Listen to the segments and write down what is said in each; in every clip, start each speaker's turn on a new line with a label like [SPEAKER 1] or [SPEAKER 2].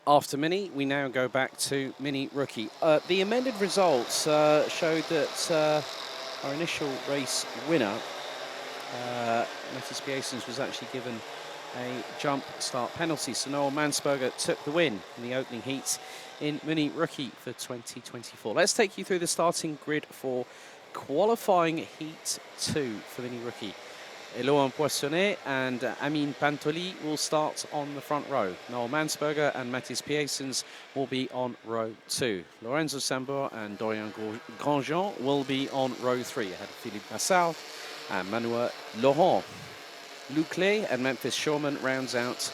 [SPEAKER 1] After Mini, we now go back to Mini Rookie. The amended results showed that our initial race winner, Matthias Piesens, was actually given a jump start penalty. So Noel Mansberger took the win in the opening heat in Mini Rookie for 2024. Let's take you through the starting grid for qualifying Heat 2 for Mini Rookie. Eloan Poissonnet and Amine Pantoli will start on the front row. Noel Mansberger and Mathis Piesens will be on row 2. Lorenzo Sambor and Dorian Grandjean will be on row 3, ahead of Philippe Massal and Manuel Laurent. Luc Clay and Memphis Shawman rounds out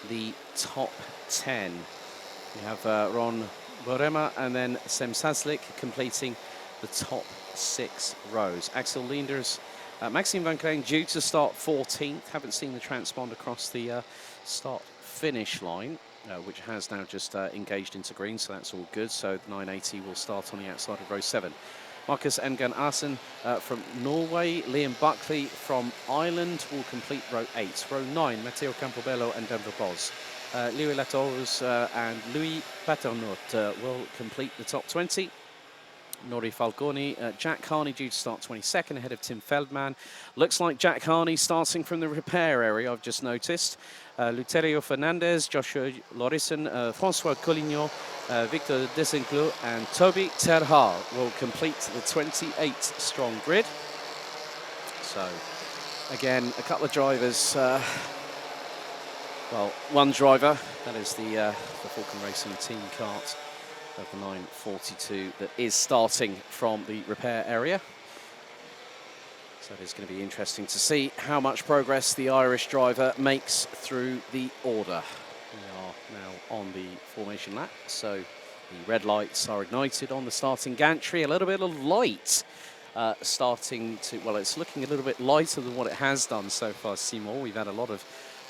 [SPEAKER 1] the top 10. We have Ron Borema and then Sem Saslik completing the top 6 rows. Axel Leenders, Maxime Van Kleen due to start 14th. Haven't seen the transponder across the start-finish line, which has now just engaged into green, so that's all good. So the 980 will start on the outside of row 7. Marcus Engan Asen from Norway. Liam Buckley from Ireland will complete row 8. Row 9, Matteo Campobello and Denver Boz. Louis Latours and Louis Paternotte will complete the top 20. Nori Falconi, Jack Harney due to start 22nd ahead of Tim Feldman. Looks like Jack Harney starting from the repair area, I've just noticed. Luterio Fernandez, Joshua Lorison, Francois Collignon, Victor Desinclos and Toby Terhar will complete the 28-strong grid. So, again, a couple of drivers. Well, one driver, that is the Falcon Racing team kart of the 942 that is starting from the repair area. So it is going to be interesting to see how much progress the Irish driver makes through the order. We are now on the formation lap, so the red lights are ignited on the starting gantry. A little bit of light starting to, well, it's looking a little bit lighter than what it has done so far, Seymour. We've had a lot of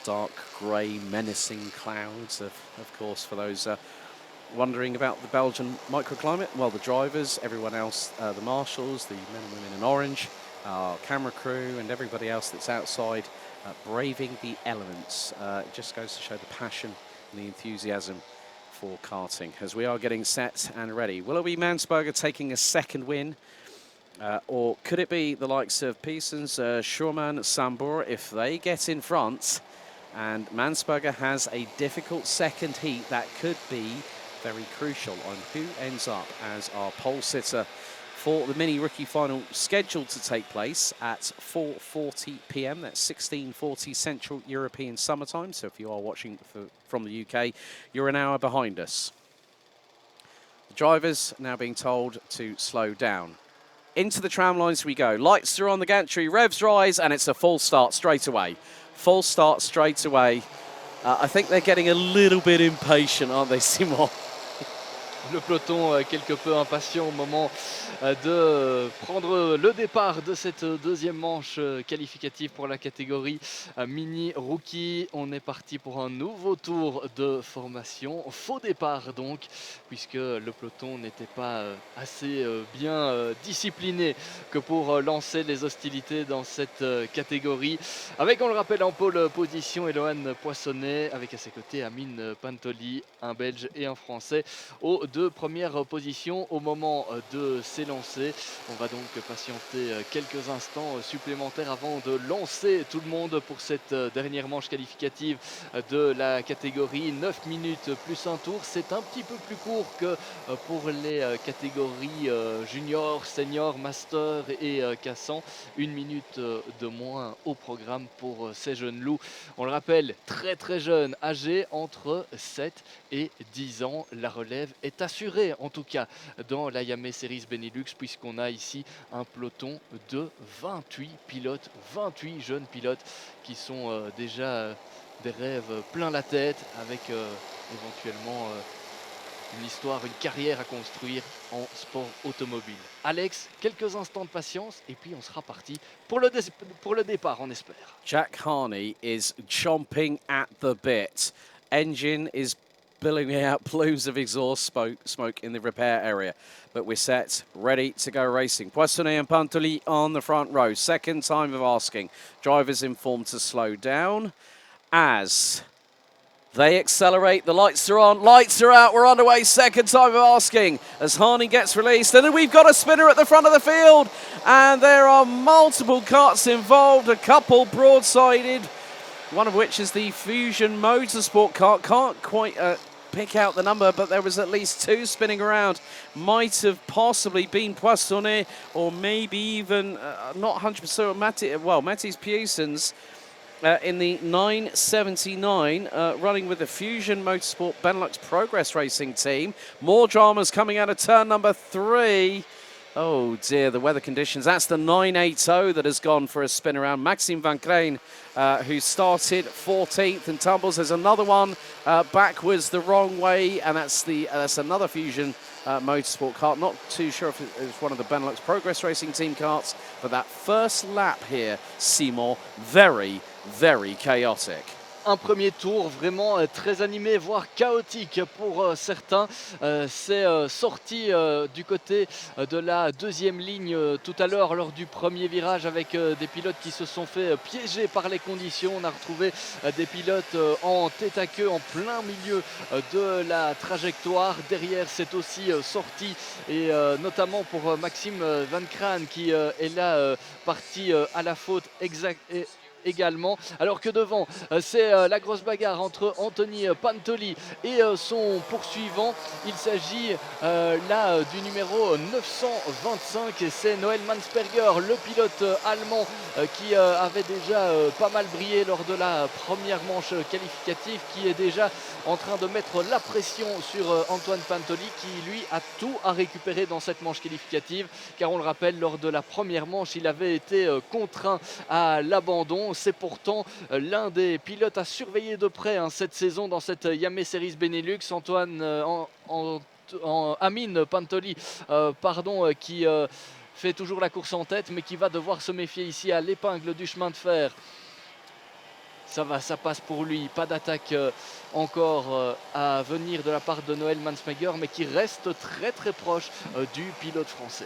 [SPEAKER 1] dark grey menacing clouds, of course, for those wondering about the Belgian microclimate. Well, the drivers, everyone else, the marshals, the men and women in orange, our camera crew and everybody else that's outside braving the elements. It just goes to show the passion and the enthusiasm for karting as we are getting set and ready. Will it be Mansberger taking a second win? Or could it be the likes of Piesens, Schurman, Sambor, if they get in front and Mansberger has a difficult second heat? That could be very crucial on who ends up as our pole sitter for the Mini Rookie Final, scheduled to take place at 4:40 p.m. That's 16:40 Central European Summertime. So if you are watching from the UK, you're an hour behind us. The drivers now being told to slow down. Into the tram lines we go. Lights are on the gantry, revs rise, and it's a full start straight away. Full start straight away. I think they're getting a little bit impatient, aren't they, Simon?
[SPEAKER 2] Le peloton quelque peu impatient au moment de prendre le départ de cette deuxième manche qualificative pour la catégorie Mini Rookie. On est parti pour un nouveau tour de formation. Faux départ donc, puisque le peloton n'était pas assez bien discipliné que pour lancer les hostilités dans cette catégorie. Avec, on le rappelle, en pole position, Eloan Poissonnet, avec à ses côtés Amine Pantoli, un Belge et un Français, aux deux premières positions au moment de s'élancer. On va donc patienter quelques instants supplémentaires avant de lancer tout le monde pour cette dernière manche qualificative de la catégorie. 9 minutes plus un tour, c'est un petit peu plus court que pour les catégories junior, senior, master et cassant. 1 minute de moins au programme pour ces jeunes loups. On le rappelle, très très jeunes, âgés entre 7 et 10 ans. La relève est assurée, en tout cas dans la Yamaha Series Benelux, puisqu'on a ici un peloton de 28 pilotes, 28 jeunes pilotes qui sont déjà des rêves plein la tête, avec éventuellement une histoire, une carrière à construire en sport automobile. Alex, quelques instants de patience et puis on sera parti pour le départ, on espère.
[SPEAKER 1] Jack Harney is chomping at the bit. Engine is billowing out plumes of exhaust smoke in the repair area. But we're set, ready to go racing. Poissonnet and Pantoli on the front row. Second time of asking. Drivers informed to slow down as They accelerate, the lights are on, lights are out, we're underway, second time of asking as Harney gets released, and then we've got a spinner at the front of the field, and there are multiple karts involved, a couple broadsided, one of which is the Fusion Motorsport kart. Can't quite pick out the number, but there was at least two spinning around. Might have possibly been Poissonnet, or maybe even, not 100% Matisse Puissons. In the 979, running with the Fusion Motorsport Benelux Progress Racing team. More dramas coming out of turn number 3. Oh dear, the weather conditions. That's the 980 that has gone for a spin around. Maxime Van Crane, who started 14th and tumbles. There's another one backwards the wrong way, and that's another Fusion Motorsport kart. Not too sure if it was one of the Benelux Progress Racing team karts, but that first lap here, Seymour, very, very chaotic.
[SPEAKER 2] Un premier tour vraiment très animé, voire chaotique pour certains. C'est sorti du côté de la deuxième ligne tout à l'heure lors du premier virage avec des pilotes qui se sont fait piéger par les conditions. On a retrouvé des pilotes en tête à queue en plein milieu de la trajectoire. Derrière, c'est aussi sorti, et notamment pour Maxime Van Crane qui est là parti à la faute également, alors que devant c'est la grosse bagarre entre Anthony Pantoli et son poursuivant. Il s'agit là du numéro 925, et c'est Noël Mansperger, le pilote allemand qui avait déjà pas mal brillé lors de la première manche qualificative, qui est déjà en train de mettre la pression sur Antoine Pantoli, qui lui a tout à récupérer dans cette manche qualificative, car on le rappelle, lors de la première manche il avait été contraint à l'abandon. C'est pourtant l'un des pilotes à surveiller de près cette saison dans cette Yamaha Series Benelux. Amine Pantoli, qui fait toujours la course en tête, mais qui va devoir se méfier ici à l'épingle du chemin de fer. Ça passe pour lui, pas d'attaque encore à venir de la part de Noël Mansperger, mais qui reste très très proche du pilote français.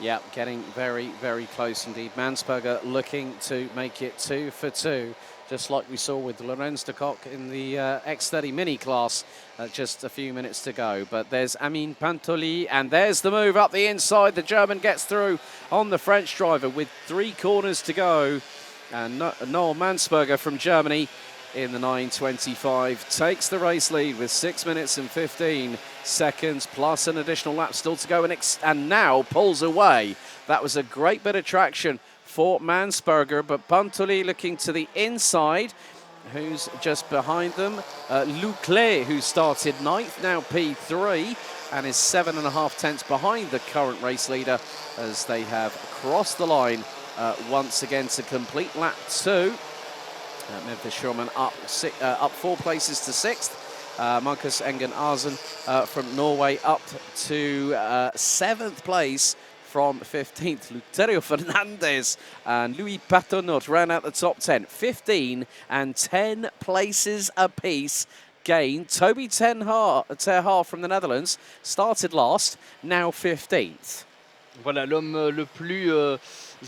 [SPEAKER 1] Yeah, getting very, very close indeed. Mansperger looking to make it 2 for 2, just like we saw with Lorenz de Kock in the X30 Mini class just a few minutes to go. But there's Amine Pantoli, and there's the move up the inside. The German gets through on the French driver with 3 corners to go. And Noel Mansperger from Germany in the 925 takes the race lead with 6 minutes and 15 seconds plus an additional lap still to go, and now pulls away. That was a great bit of traction for Mansperger, but Pantoli looking to the inside. Who's just behind them? Leclerc, who started 9th, now P3, and is 7.5 tenths behind the current race leader, as they have crossed the line once again to complete lap 2. Memphis Schurman up 4 places to 6th. Marcus Engen Arsen from Norway up to 7th place from 15th. Luterio Fernandez and Louis Patonot ran out the top 10. 15 and 10 places apiece gained. Toby Terhaar from the Netherlands started last, now 15th.
[SPEAKER 2] Voilà l'homme le plus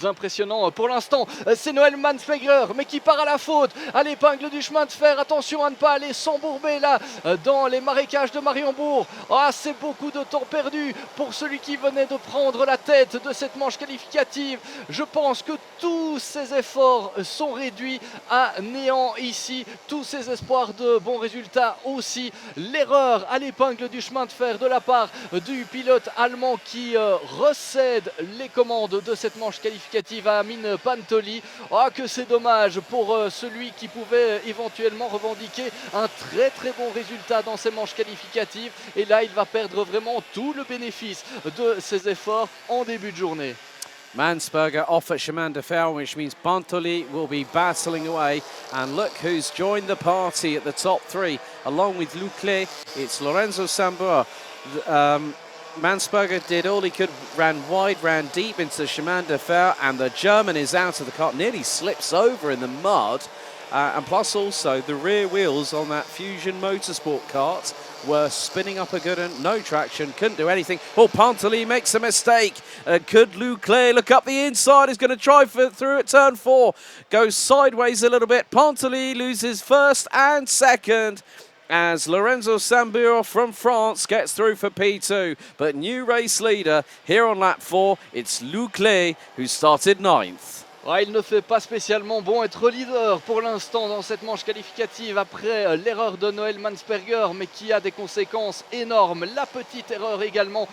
[SPEAKER 2] impressionnant pour l'instant, c'est Noël Mansperger, mais qui part à la faute à l'épingle du chemin de fer. Attention à ne pas aller s'embourber là dans les marécages de Mariembourg. Ah, c'est beaucoup de temps perdu pour celui qui venait de prendre la tête de cette manche qualificative. Je pense que tous ses efforts sont réduits à néant ici, tous ses espoirs de bons résultats aussi. L'erreur à l'épingle du chemin de fer de la part du pilote allemand qui recède les commandes de cette manche qualificative à Amine Pantoli. Ah, que c'est dommage pour celui qui pouvait éventuellement revendiquer un très très bon résultat dans ces manches qualificatives, et là il va perdre vraiment tout le bénéfice de ses efforts en début de journée.
[SPEAKER 1] Mansperger off at chemin de fer, which means Pantoli will be battling away. And look who's joined the party at the top 3, along with Leclerc. It's Lorenzo Sambua. Mansperger did all he could, ran wide, ran deep into chemin de fer, and the German is out of the car, nearly slips over in the mud. And plus also the rear wheels on that Fusion Motorsport kart were spinning up a good one, no traction, couldn't do anything. Oh, Pantoli makes a mistake. Could Leclerc look up the inside? Is going to try through at turn 4. Goes sideways a little bit. Pantoli loses first and second as Lorenzo Sambur from France gets through for P2. But new race leader here on lap 4, it's Leclerc who started 9th.
[SPEAKER 2] Ouais, il ne fait pas spécialement bon être leader pour l'instant dans cette manche qualificative après l'erreur de Noël Mansperger, mais qui a des conséquences énormes. La petite erreur également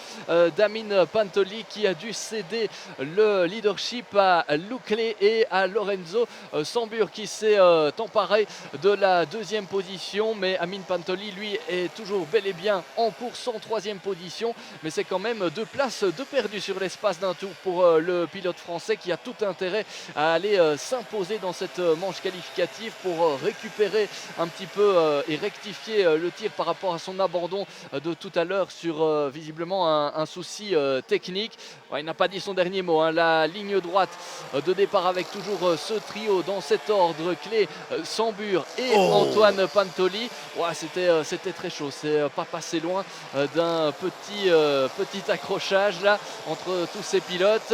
[SPEAKER 2] d'Amin Pantoli qui a dû céder le leadership à Leclerc et à Lorenzo Sambur qui s'est emparé de la 2e position. Mais Amin Pantoli, lui, est toujours bel et bien en course en 3e position. Mais c'est quand même 2 places de perdu sur l'espace d'un tour pour le pilote français qui a tout intérêt à aller s'imposer dans cette manche qualificative pour récupérer un petit peu et rectifier le tir par rapport à son abandon de tout à l'heure sur visiblement un souci technique. Ouais, il n'a pas dit son dernier mot, hein. La ligne droite de départ avec toujours ce trio dans cet ordre clé, Sambur et Antoine Pantoli. Ouais, c'était très chaud, c'est pas passé loin d'un petit accrochage là entre tous ces pilotes.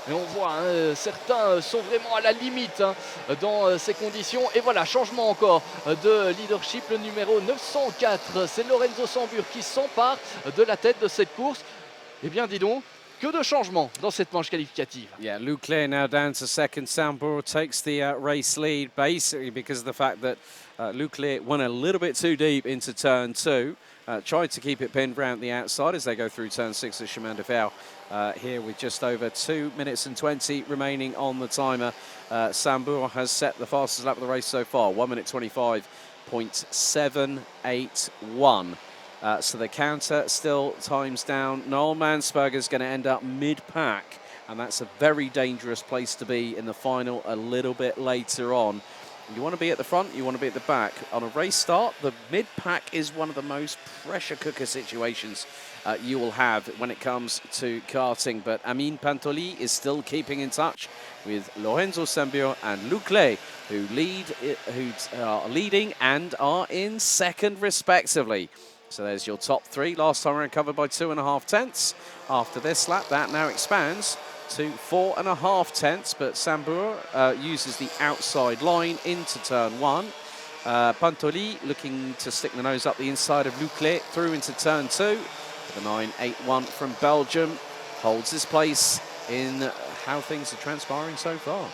[SPEAKER 2] Et on voit, hein, certains sont vraiment à la limite dans ces conditions. Et voilà, changement encore de leadership. Le numéro 904, c'est Lorenzo Sambur qui s'empare de la tête de cette course. Eh bien, dis donc, que de changements dans cette manche qualificative.
[SPEAKER 1] Yeah, Leclerc now down to second. Sambur takes the race lead basically because of the fact that Leclerc went a little bit too deep into turn 2. Tried to keep it pinned round the outside as they go through turn 6 of Chemin de Fer. Here with just over 2 minutes and 20 remaining on the timer. Sambur has set the fastest lap of the race so far, 1 minute 25.781. So the counter still times down. Noel Mansperger is going to end up mid-pack, and that's a very dangerous place to be in the final a little bit later on. You want to be at the front, you want to be at the back. On a race start, the mid-pack is one of the most pressure cooker situations you will have when it comes to karting. But Amin Pantoli is still keeping in touch with Lorenzo Sambur and Leclerc, who are leading and are in second respectively. So there's your top 3. Last time around covered by 2.5 tenths. After this lap, that now expands to 4.5 tenths, but Sambur uses the outside line into turn 1. Pantoli looking to stick the nose up the inside of Leclerc through into turn 2. The 981 from Belgium holds his place in how things are transpiring so far.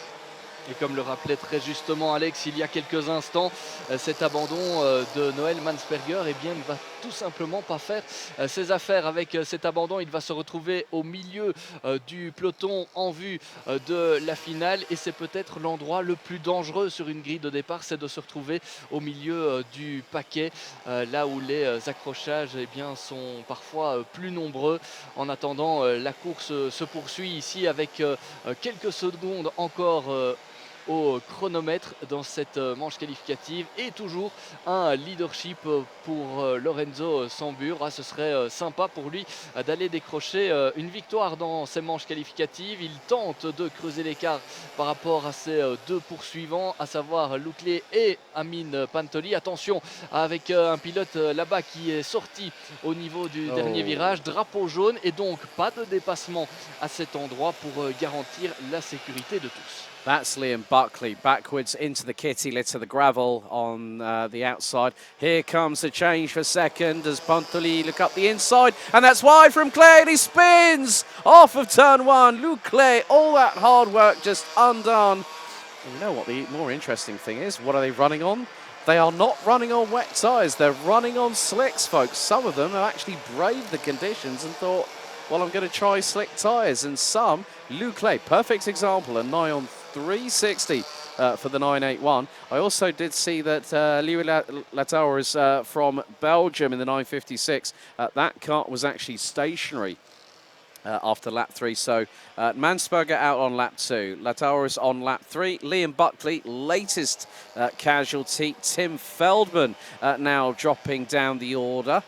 [SPEAKER 2] Et comme le rappelait très justement Alex il y a quelques instants, cet abandon de Noël Mansperger, eh bien, il ne va tout simplement pas faire ses affaires avec cet abandon. Il va se retrouver au milieu du peloton en vue de la finale, et c'est peut-être l'endroit le plus dangereux sur une grille de départ, c'est de se retrouver au milieu du paquet, là où les accrochages eh bien, sont parfois plus nombreux. En attendant, la course se poursuit ici avec quelques secondes encore au chronomètre dans cette manche qualificative, et toujours un leadership pour Lorenzo Sambur. Ah, ce serait sympa pour lui d'aller décrocher une victoire dans ces manches qualificatives. Il tente de creuser l'écart par rapport à ses 2 poursuivants, à savoir Leclerc et Amin Pantoli. Attention avec un pilote là-bas qui est sorti au niveau du dernier virage, drapeau jaune, et donc pas de dépassement à cet endroit pour garantir la sécurité de tous.
[SPEAKER 1] That's Liam Buckley backwards into the kitty litter, the gravel on the outside. Here comes the change for second as Pantoli look up the inside, and that's wide from Clay, and he spins off of turn 1. Leclerc, all that hard work just undone. And you know what the more interesting thing is? What are they running on? They are not running on wet tyres, they're running on slicks, folks. Some of them have actually braved the conditions and thought, well, I'm going to try slick tyres. And some, Leclerc, perfect example, a nigh on 360 for the 981. I also did see that Louis Latour is from Belgium in the 956. That car was actually stationary after lap 3. So Mansperger out on lap 2. Latour is on lap 3. Liam Buckley, latest casualty. Tim Feldman now dropping down the order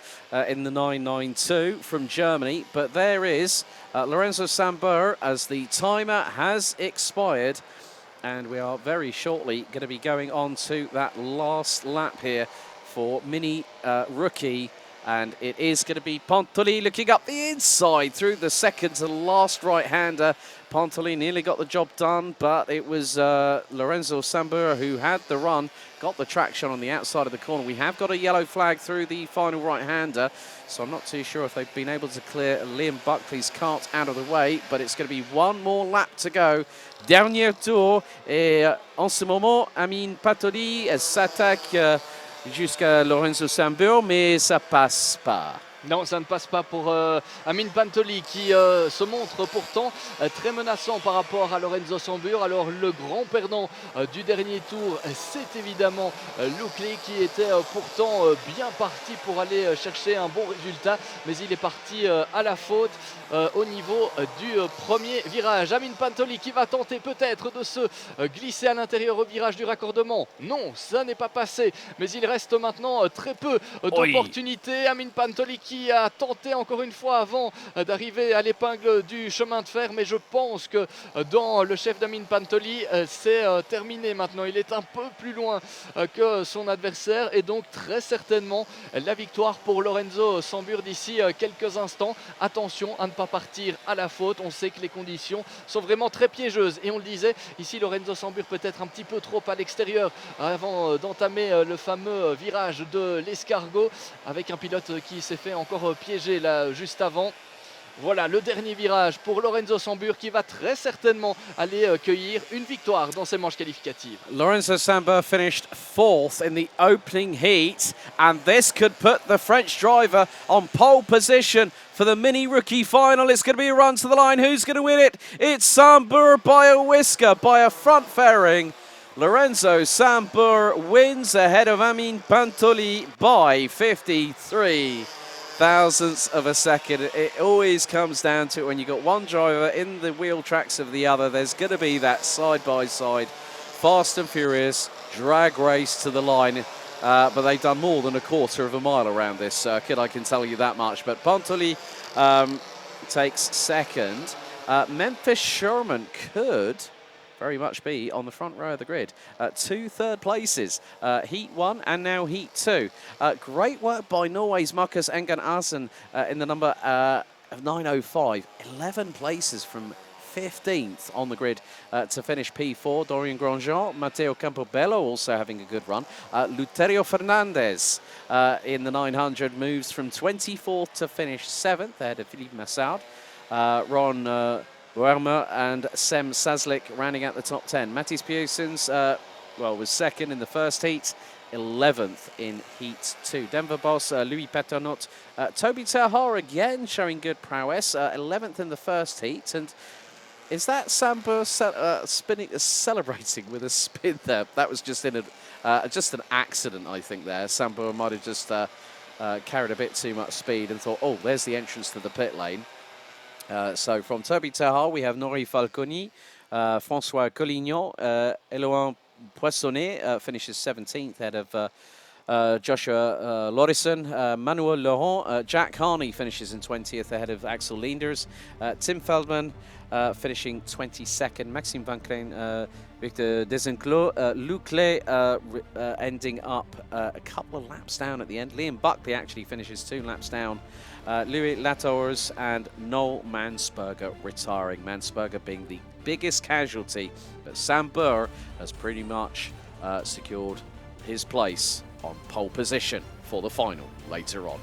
[SPEAKER 1] in the 992 from Germany. But there is Lorenzo Sambur as the timer has expired. And we are very shortly going to be going on to that last lap here for mini rookie And it is going to be Pontoli looking up the inside through the second to last right-hander. Pontoli nearly got the job done, but it was Lorenzo Sambur who had the run, got the traction on the outside of the corner. We have got a yellow flag through the final right-hander, so I'm not too sure if they've been able to clear Liam Buckley's cart out of the way, but it's going to be one more lap to go. Dernier tour, et en ce moment, Amine Pontoli s'attaque jusqu'à Lorenzo Sambur, mais ça passe pas.
[SPEAKER 2] Non, ça ne passe pas pour Amine Pontoli qui se montre pourtant très menaçant par rapport à Lorenzo Sambur. Alors le grand perdant du dernier tour, c'est évidemment Louclé qui était pourtant bien parti pour aller chercher un bon résultat. Mais il est parti à la faute au niveau du premier virage. Amine Pontoli qui va tenter peut-être de se glisser à l'intérieur au virage du raccordement. Non, ça n'est pas passé. Mais il reste maintenant très peu d'opportunités. Amine Pontoli qui a tenté encore une fois avant d'arriver à l'épingle du chemin de fer, mais je pense que dans le chef d'Amine Pontoli, c'est terminé maintenant. Il est un peu plus loin que son adversaire et donc très certainement la victoire pour Lorenzo Sambur d'ici quelques instants. Attention à ne pas partir à la faute, on sait que les conditions sont vraiment très piégeuses et on le disait, ici Lorenzo Sambur peut-être un petit peu trop à l'extérieur avant d'entamer le fameux virage de l'escargot avec un pilote qui s'est fait encore piégé là juste avant. Voilà le dernier virage pour Lorenzo Sambur qui va très certainement aller cueillir une victoire dans ces manches qualificatives.
[SPEAKER 1] Lorenzo Sambur finished 4th in the opening heat, and this could put the French driver on pole position for the mini rookie final. It's going to be a run to the line. Who's going to win it? It's Sambur by a whisker, by a front fairing. Lorenzo Sambur wins ahead of Amine Pontoli by 53 thousandths of a second. It always comes down to it when you've got one driver in the wheel tracks of the other. There's going to be that side-by-side, fast and furious drag race to the line. But they've done more than a quarter of a mile around this circuit, I can tell you that much. But Pontoli takes second. Memphis Sherman could very much be on the front row of the grid. 2 third places, Heat 1 and now Heat 2. Great work by Norway's Marcus Engen-Asen in the number of 905. 11 places from 15th on the grid to finish P4. Dorian Grandjean, Matteo Campobello also having a good run. Luterio Fernandez in the 900 moves from 24th to finish 7th ahead of Philippe Massoud. Ron Wermer and Sem Sazlik rounding out the top 10. Mattis Piusens, was second in the first heat, 11th in Heat 2. Denver boss Louis Paternot. Toby Terhar again showing good prowess, 11th in the first heat. And is that Sambur celebrating with a spin there? That was just in just an accident, I think, there. Sambur might have just carried a bit too much speed and thought, oh, there's the entrance to the pit lane. So from Toby Terhar, we have Nori Falconi, François Collignon, Eloin Poissonnet finishes 17th ahead of Joshua Lorison, Manuel Laurent, Jack Harney finishes in 20th ahead of Axel Leenders, Tim Feldman finishing 22nd, Maxime Van Klein, Victor Desenclos, Louclé ending up a couple of laps down at the end. Liam Buckley actually finishes 2 laps down. Louis Latours and Noel Mansberger retiring. Mansberger being the biggest casualty, but Sambur has pretty much secured his place on pole position for the final later on.